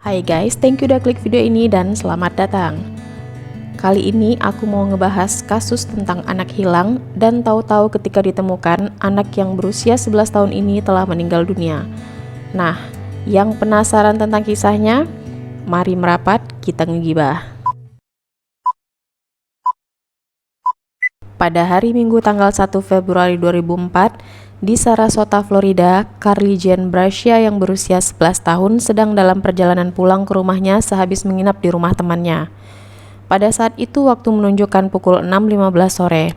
Hai guys, thank you udah klik video ini dan selamat datang. Kali ini aku mau ngebahas kasus tentang anak hilang dan tahu-tahu ketika ditemukan, anak yang berusia 11 tahun ini telah meninggal dunia. Nah, yang penasaran tentang kisahnya? Mari merapat, kita ngegibah. Pada hari Minggu tanggal 1 Februari 2004, di Sarasota, Florida, Carly Jane Brascia yang berusia 11 tahun sedang dalam perjalanan pulang ke rumahnya sehabis menginap di rumah temannya. Pada saat itu waktu menunjukkan pukul 6.15 sore.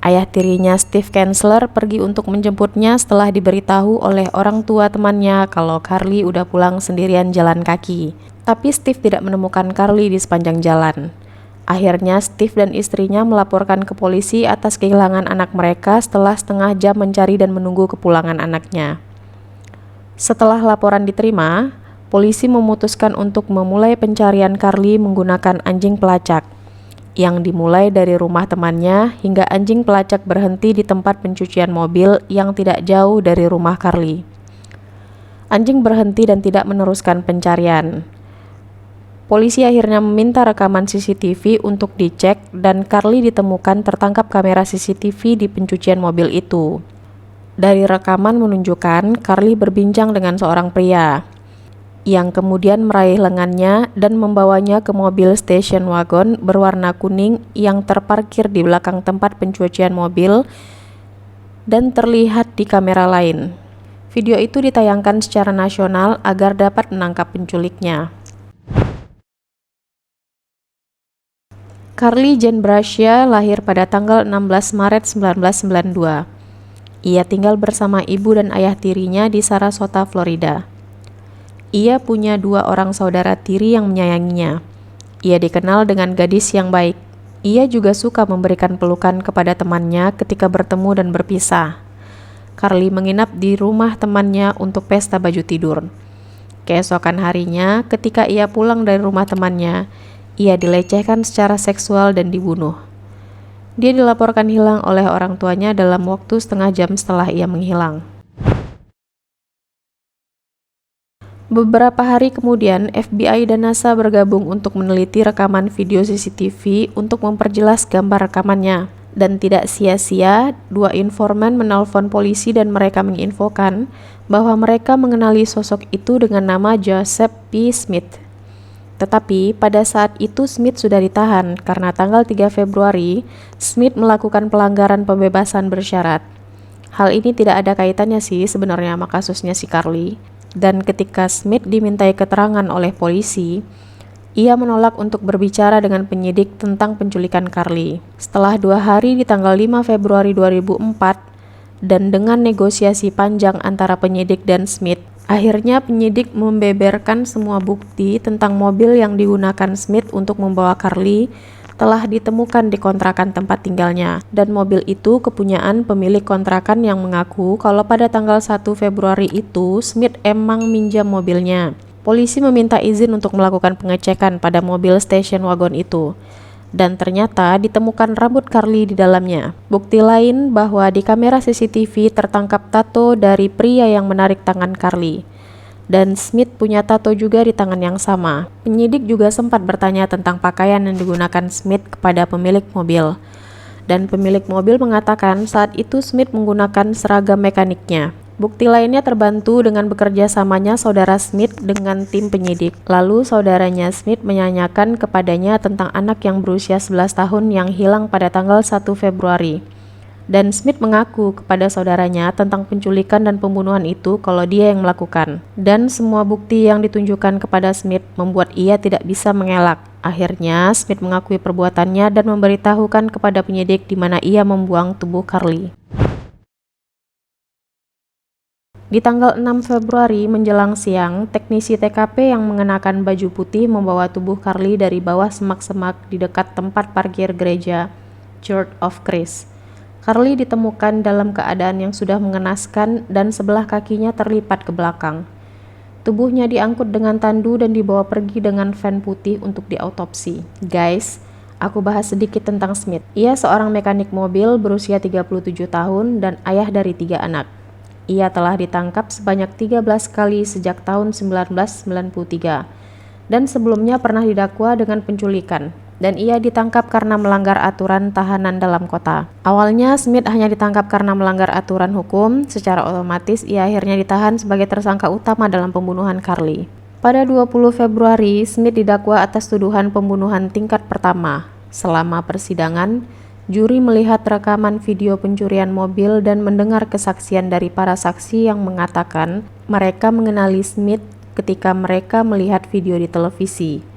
Ayah tirinya Steve Kensler pergi untuk menjemputnya setelah diberitahu oleh orang tua temannya kalau Carly udah pulang sendirian jalan kaki. Tapi Steve tidak menemukan Carly di sepanjang jalan. Akhirnya Steve dan istrinya melaporkan ke polisi atas kehilangan anak mereka setelah setengah jam mencari dan menunggu kepulangan anaknya. Setelah laporan diterima, polisi memutuskan untuk memulai pencarian Carly menggunakan anjing pelacak, yang dimulai dari rumah temannya hingga anjing pelacak berhenti di tempat pencucian mobil yang tidak jauh dari rumah Carly. Anjing berhenti dan tidak meneruskan pencarian. Polisi akhirnya meminta rekaman CCTV untuk dicek dan Carly ditemukan tertangkap kamera CCTV di pencucian mobil itu. Dari rekaman menunjukkan Carly berbincang dengan seorang pria yang kemudian meraih lengannya dan membawanya ke mobil station wagon berwarna kuning yang terparkir di belakang tempat pencucian mobil dan terlihat di kamera lain. Video itu ditayangkan secara nasional agar dapat menangkap penculiknya. Carly Jane Brascia lahir pada tanggal 16 Maret 1992. Ia tinggal bersama ibu dan ayah tirinya di Sarasota, Florida. Ia punya 2 orang saudara tiri yang menyayanginya. Ia dikenal dengan gadis yang baik. Ia juga suka memberikan pelukan kepada temannya ketika bertemu dan berpisah. Carly menginap di rumah temannya untuk pesta baju tidur. Keesokan harinya, ketika ia pulang dari rumah temannya, ia dilecehkan secara seksual dan dibunuh. Dia dilaporkan hilang oleh orang tuanya dalam waktu setengah jam setelah ia menghilang. Beberapa hari kemudian, FBI dan NASA bergabung untuk meneliti rekaman video CCTV untuk memperjelas gambar rekamannya. Dan tidak sia-sia, 2 informan menelpon polisi dan mereka menginfokan bahwa mereka mengenali sosok itu dengan nama Joseph P. Smith. Tetapi pada saat itu Smith sudah ditahan karena tanggal 3 Februari, Smith melakukan pelanggaran pembebasan bersyarat. Hal ini tidak ada kaitannya sih sebenarnya sama kasusnya si Carly. Dan ketika Smith dimintai keterangan oleh polisi, ia menolak untuk berbicara dengan penyidik tentang penculikan Carly. Setelah 2 hari di tanggal 5 Februari 2004, dan dengan negosiasi panjang antara penyidik dan Smith, akhirnya penyidik membeberkan semua bukti tentang mobil yang digunakan Smith untuk membawa Carly telah ditemukan di kontrakan tempat tinggalnya, dan mobil itu kepunyaan pemilik kontrakan yang mengaku kalau pada tanggal 1 Februari itu Smith emang minjam mobilnya. Polisi meminta izin untuk melakukan pengecekan pada mobil station wagon itu, dan ternyata ditemukan rambut Carly di dalamnya. Bukti lain bahwa di kamera CCTV tertangkap tato dari pria yang menarik tangan Carly. Dan Smith punya tato juga di tangan yang sama. Penyidik juga sempat bertanya tentang pakaian yang digunakan Smith kepada pemilik mobil. Dan pemilik mobil mengatakan saat itu Smith menggunakan seragam mekaniknya. Bukti lainnya terbantu dengan bekerja samanya saudara Smith dengan tim penyidik. Lalu saudaranya Smith menanyakan kepadanya tentang anak yang berusia 11 tahun yang hilang pada tanggal 1 Februari. Dan Smith mengaku kepada saudaranya tentang penculikan dan pembunuhan itu kalau dia yang melakukan. Dan semua bukti yang ditunjukkan kepada Smith membuat ia tidak bisa mengelak. Akhirnya Smith mengakui perbuatannya dan memberitahukan kepada penyidik di mana ia membuang tubuh Carly. Di tanggal 6 Februari menjelang siang, teknisi TKP yang mengenakan baju putih membawa tubuh Carly dari bawah semak-semak di dekat tempat parkir gereja Church of Christ. Carly ditemukan dalam keadaan yang sudah mengenaskan dan sebelah kakinya terlipat ke belakang. Tubuhnya diangkut dengan tandu dan dibawa pergi dengan van putih untuk diautopsi. Guys, aku bahas sedikit tentang Smith. Ia seorang mekanik mobil berusia 37 tahun dan ayah dari 3 anak. Ia telah ditangkap sebanyak 13 kali sejak tahun 1993 dan sebelumnya pernah didakwa dengan penculikan. Dan ia ditangkap karena melanggar aturan tahanan dalam kota. Awalnya Smith hanya ditangkap karena melanggar aturan hukum, secara otomatis ia akhirnya ditahan sebagai tersangka utama dalam pembunuhan Carly. Pada 20 Februari, Smith didakwa atas tuduhan pembunuhan tingkat pertama. Selama persidangan, juri melihat rekaman video pencurian mobil dan mendengar kesaksian dari para saksi yang mengatakan mereka mengenali Smith ketika mereka melihat video di televisi.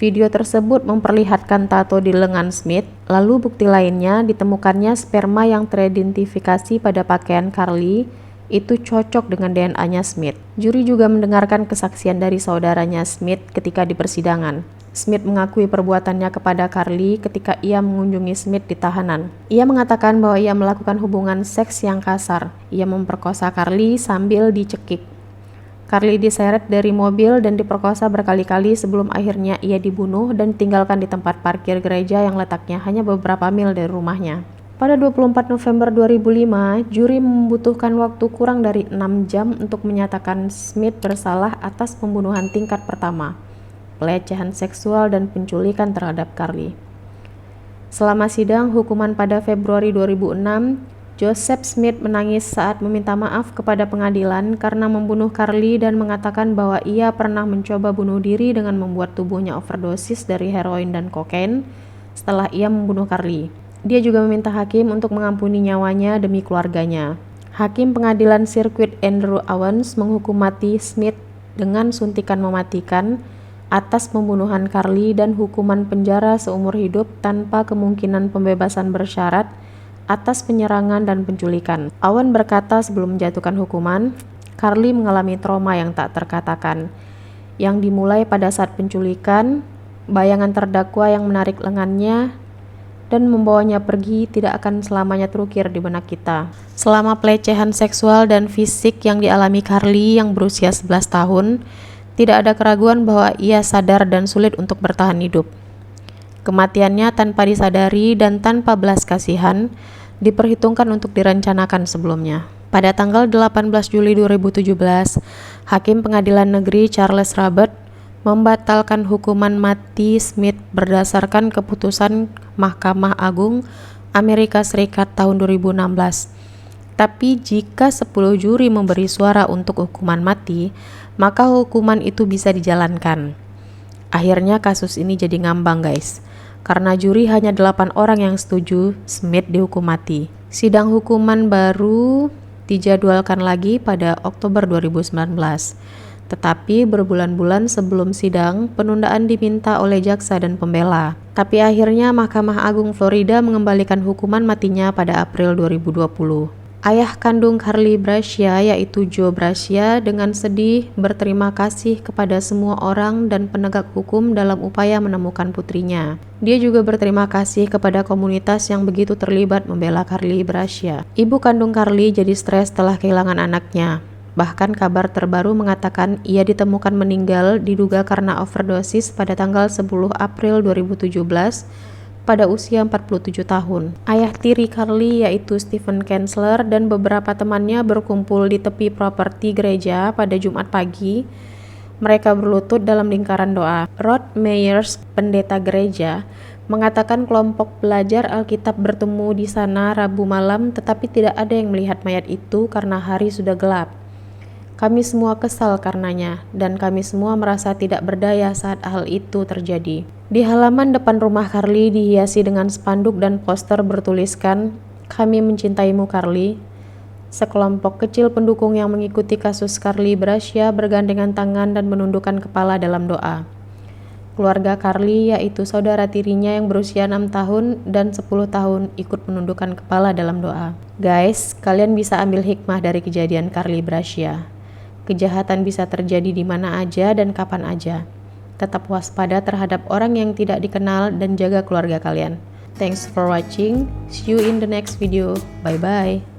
Video tersebut memperlihatkan tato di lengan Smith, lalu bukti lainnya ditemukannya sperma yang teridentifikasi pada pakaian Carly itu cocok dengan DNA-nya Smith. Juri juga mendengarkan kesaksian dari saudaranya Smith ketika di persidangan. Smith mengakui perbuatannya kepada Carly ketika ia mengunjungi Smith di tahanan. Ia mengatakan bahwa ia melakukan hubungan seks yang kasar. Ia memperkosa Carly sambil dicekik. Carly diseret dari mobil dan diperkosa berkali-kali sebelum akhirnya ia dibunuh dan ditinggalkan di tempat parkir gereja yang letaknya hanya beberapa mil dari rumahnya. Pada 24 November 2005, juri membutuhkan waktu kurang dari 6 jam untuk menyatakan Smith bersalah atas pembunuhan tingkat pertama, pelecehan seksual dan penculikan terhadap Carly. Selama sidang hukuman pada Februari 2006, Joseph Smith menangis saat meminta maaf kepada pengadilan karena membunuh Carly dan mengatakan bahwa ia pernah mencoba bunuh diri dengan membuat tubuhnya overdosis dari heroin dan kokain setelah ia membunuh Carly. Dia juga meminta hakim untuk mengampuni nyawanya demi keluarganya. Hakim pengadilan sirkuit Andrew Owens menghukum mati Smith dengan suntikan mematikan atas pembunuhan Carly dan hukuman penjara seumur hidup tanpa kemungkinan pembebasan bersyarat atas penyerangan dan penculikan. Owen berkata sebelum menjatuhkan hukuman, Carly mengalami trauma yang tak terkatakan, yang dimulai pada saat penculikan. Bayangan terdakwa yang menarik lengannya dan membawanya pergi tidak akan selamanya terukir di benak kita. Selama pelecehan seksual dan fisik yang dialami Carly yang berusia 11 tahun, tidak ada keraguan bahwa ia sadar dan sulit untuk bertahan hidup. Kematiannya tanpa disadari dan tanpa belas kasihan diperhitungkan untuk direncanakan sebelumnya. Pada tanggal 18 Juli 2017, Hakim Pengadilan Negeri Charles Robert membatalkan hukuman mati Smith berdasarkan keputusan Mahkamah Agung Amerika Serikat tahun 2016. Tapi jika 10 juri memberi suara untuk hukuman mati, maka hukuman itu bisa dijalankan. Akhirnya kasus ini jadi ngambang, guys. Karena juri hanya 8 orang yang setuju Smith dihukum mati. Sidang hukuman baru dijadwalkan lagi pada Oktober 2019. Tetapi berbulan-bulan sebelum sidang, penundaan diminta oleh jaksa dan pembela. Tapi akhirnya Mahkamah Agung Florida mengembalikan hukuman matinya pada April 2020. Ayah kandung Carly Bracia, yaitu Joe Bracia, dengan sedih berterima kasih kepada semua orang dan penegak hukum dalam upaya menemukan putrinya. Dia juga berterima kasih kepada komunitas yang begitu terlibat membela Carly Bracia. Ibu kandung Carly jadi stres setelah kehilangan anaknya. Bahkan kabar terbaru mengatakan ia ditemukan meninggal diduga karena overdosis pada tanggal 10 April 2017 pada usia 47 tahun. Ayah tiri Carly, yaitu Stephen Kensler, dan beberapa temannya berkumpul di tepi properti gereja pada Jumat pagi. Mereka berlutut dalam lingkaran doa. Rod Meyers, pendeta gereja, mengatakan kelompok belajar Alkitab bertemu di sana Rabu malam, tetapi tidak ada yang melihat mayat itu karena hari sudah gelap. Kami semua kesal karenanya, dan kami semua merasa tidak berdaya saat hal itu terjadi. Di halaman depan rumah Carly dihiasi dengan spanduk dan poster bertuliskan, "Kami mencintaimu, Carly." Sekelompok kecil pendukung yang mengikuti kasus Carly Bracia bergandengan tangan dan menundukkan kepala dalam doa. Keluarga Carly, yaitu saudara tirinya yang berusia 6 tahun dan 10 tahun, ikut menundukkan kepala dalam doa. Guys, kalian bisa ambil hikmah dari kejadian Carly Bracia. Kejahatan bisa terjadi di mana aja dan kapan aja. Tetap waspada terhadap orang yang tidak dikenal dan jaga keluarga kalian. Thanks for watching. See you in the next video. Bye-bye.